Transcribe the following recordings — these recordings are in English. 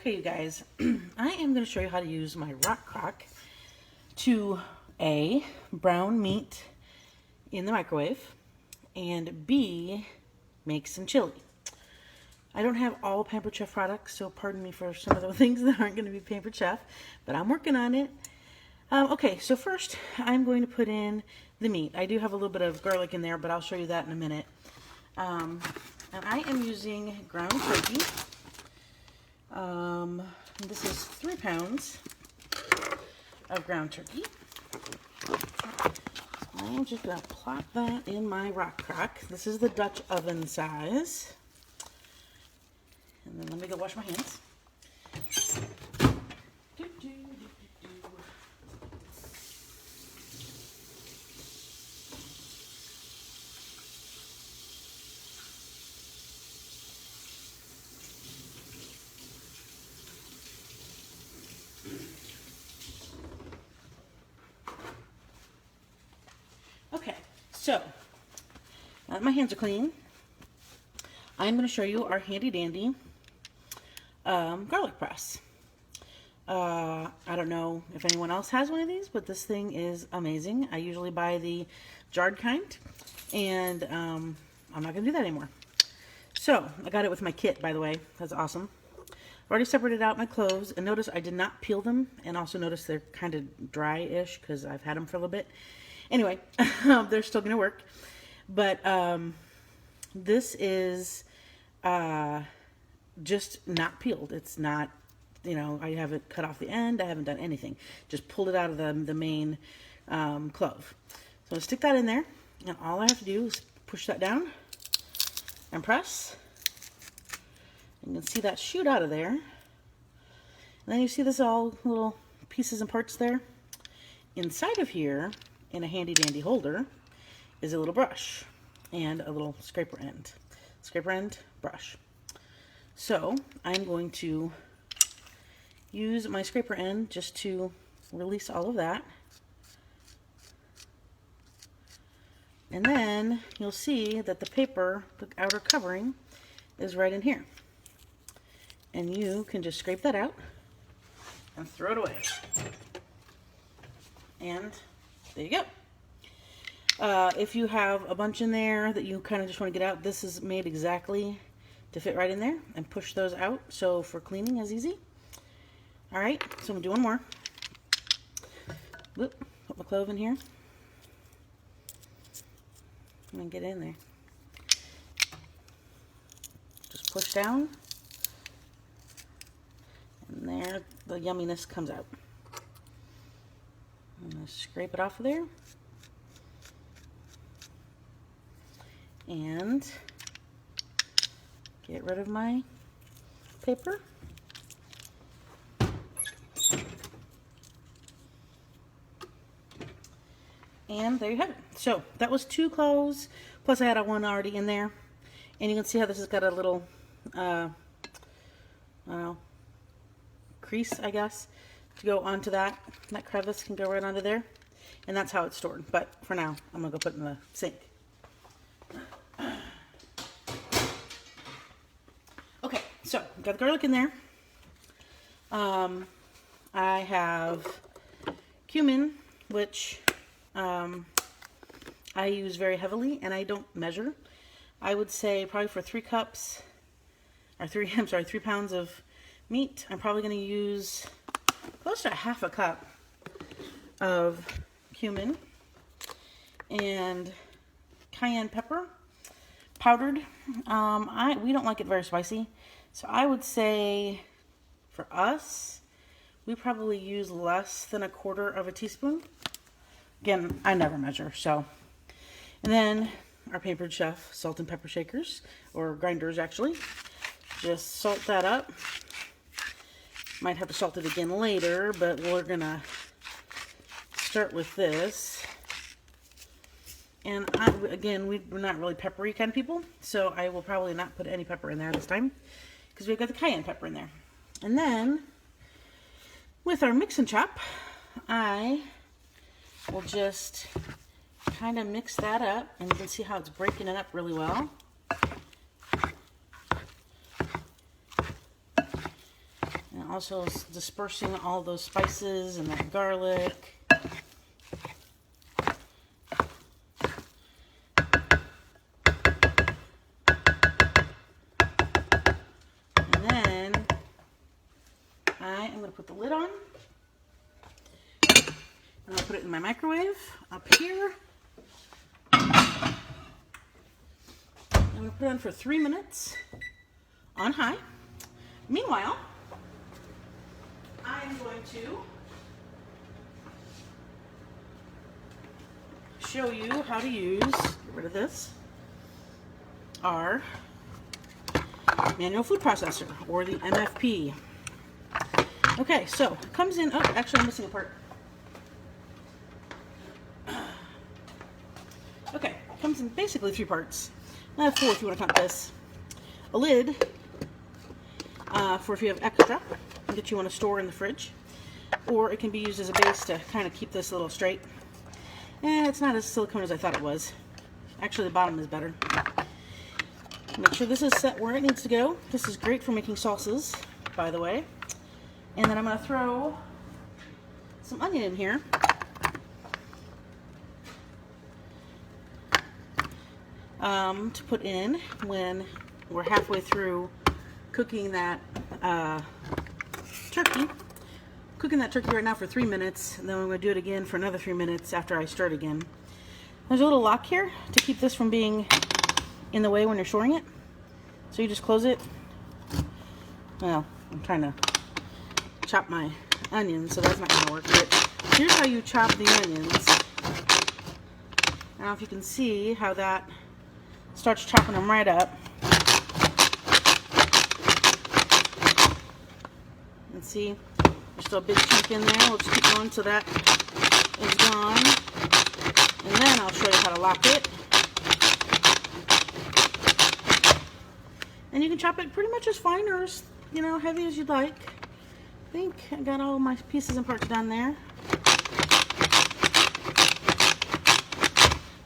Okay, you guys, I am going to show you how to use my RockCrok to A, brown meat in the microwave, and B, make some chili. I don't have all Pampered Chef products, so pardon me for some of the things that aren't going to be Pampered Chef, but I'm working on it. Okay, so first I'm going to put in the meat. I do have a little bit of garlic in there, but I'll show you that in a minute. And I am using ground turkey. This is 3 pounds of ground turkey. I'm just going to plop that in my RockCrok. This is the Dutch oven size. And then let me go wash my hands. Okay, so now that my hands are clean, I'm going to show you our handy dandy garlic press. I don't know if anyone else has one of these, but this thing is amazing. I usually buy the jarred kind, and I'm not going to do that anymore. So I got it with my kit, by the way. That's awesome. I've already separated out my cloves, and notice I did not peel them, and also notice they're kind of dry-ish because I've had them for a little bit. Anyway, they're still going to work. But this is just not peeled. It's not, you know, I haven't cut off the end. I haven't done anything. Just pulled it out of the main clove. So I'm going to stick that in there. And all I have to do is push that down and press. You can see that shoot out of there. And then you see this all little pieces and parts there. Inside of here, in a handy dandy holder, is a little brush and a little scraper end brush. So I'm going to use my scraper end just to release all of that, and then you'll see that the paper, the outer covering, is right in here, and you can just scrape that out and throw it away, and there you go. If you have a bunch in there that you kind of just want to get out, this is made exactly to fit right in there, and push those out, so for cleaning is easy. Alright, so I'm going to do one more. Whoop, put my clove in here. And get in there. Just push down, and there the yumminess comes out. I'm going to scrape it off of there. And get rid of my paper. And there you have it. So that was 2 cloves, plus I had one already in there. And you can see how this has got a little, I don't know, crease, I guess, to go onto that. That crevice can go right onto there. And that's how it's stored. But for now, I'm going to go put it in the sink. Okay, so got the garlic in there. I have cumin, which I use very heavily, and I don't measure. I would say probably for 3 cups, or 3 pounds of meat, I'm probably going to use close to ½ a cup of cumin and cayenne pepper, powdered. We don't like it very spicy, so I would say for us, we probably use less than 1/4 teaspoon. Again, I never measure, so. And then our Pampered Chef salt and pepper shakers, or grinders actually. Just salt that up. Might have to salt it again later, but we're gonna start with this. And again, we're not really peppery kind of people, so I will probably not put any pepper in there this time, because we've got the cayenne pepper in there. And then, with our mix and chop, I will just kind of mix that up, and you can see how it's breaking it up really well. also dispersing all those spices and that garlic. And then I am going to put the lid on. I'm going to put it in my microwave up here. I'm going to put it on for 3 minutes on high. Meanwhile, I'm going to show you how to use, get rid of this, our manual food processor, or the MFP. Okay, so it comes in, oh, actually I'm missing a part. Okay, it comes in basically 3 parts. I have 4 if you want to count this. A lid, for if you have extra that you want to store in the fridge, or it can be used as a base to kind of keep this a little straight. And it's not as silicone as I thought it was. Actually, the bottom is better. Make sure this is set where it needs to go. This is great for making salsas, by the way. And then I'm going to throw some onion in here. To put in when we're halfway through cooking that turkey. Cooking that turkey right now for 3 minutes, and then I'm going to do it again for another 3 minutes after I stir it again. There's a little lock here to keep this from being in the way when you're shoring it. So you just close it. Well, I'm trying to chop my onions, so that's not going to work. But here's how you chop the onions. I don't know if you can see how that starts chopping them right up. And see, there's still a big chunk in there. We'll just keep going so that is gone. And then I'll show you how to lock it. And you can chop it pretty much as fine or as, you know, heavy as you'd like. I think I got all my pieces and parts done there.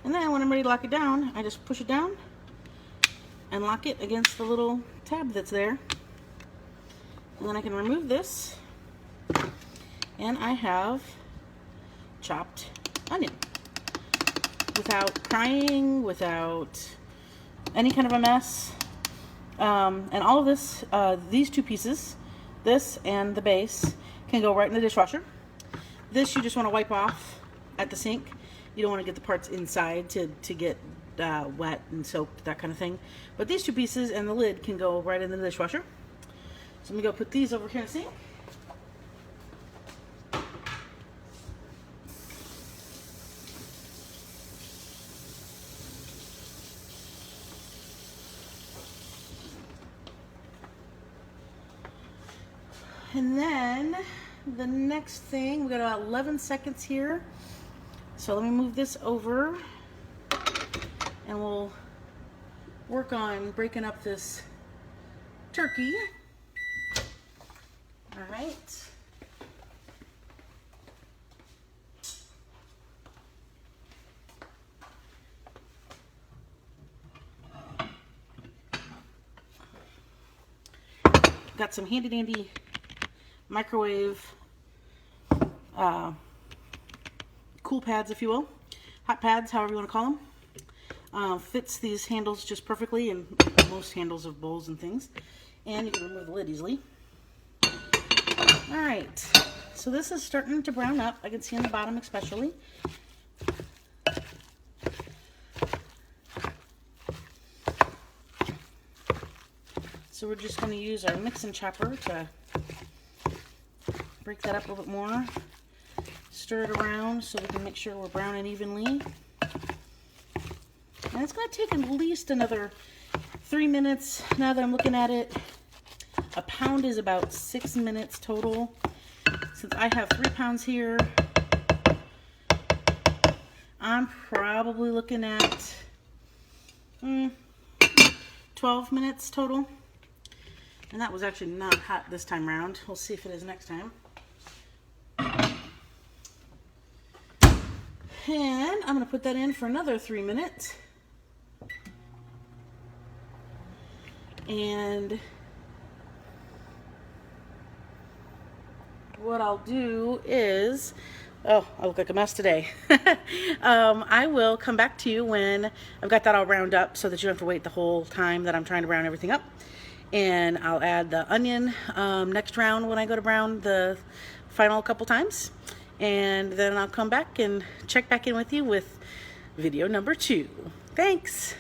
And then when I'm ready to lock it down, I just push it down and lock it against the little tab that's there. And then I can remove this, and I have chopped onion without crying, without any kind of a mess. And all of this, these 2 pieces, this and the base, can go right in the dishwasher. This you just want to wipe off at the sink. You don't want to get the parts inside to get wet and soaked, that kind of thing. But these 2 pieces and the lid can go right in the dishwasher. So let me go put these over here in the sink. And then the next thing, we got about 11 seconds here. So let me move this over and we'll work on breaking up this turkey. All right. Got some handy dandy microwave cool pads, if you will, hot pads, however you want to call them. Fits these handles just perfectly, and most handles of bowls and things, and you can remove the lid easily. All right, so this is starting to brown up. I can see on the bottom especially. So we're just going to use our mixing chopper to break that up a little bit more. Stir it around so we can make sure we're browning evenly. And it's going to take at least another 3 minutes. Now that I'm looking at it, a pound is about 6 minutes total. Since I have 3 pounds here, I'm probably looking at 12 minutes total. And that was actually not hot this time around. We'll see if it is next time. And I'm going to put that in for another 3 minutes. And what I'll do is, oh, I look like a mess today. I will come back to you when I've got that all browned up so that you don't have to wait the whole time that I'm trying to brown everything up. And I'll add the onion next round when I go to brown the final couple times. And then I'll come back and check back in with you with video number 2. Thanks.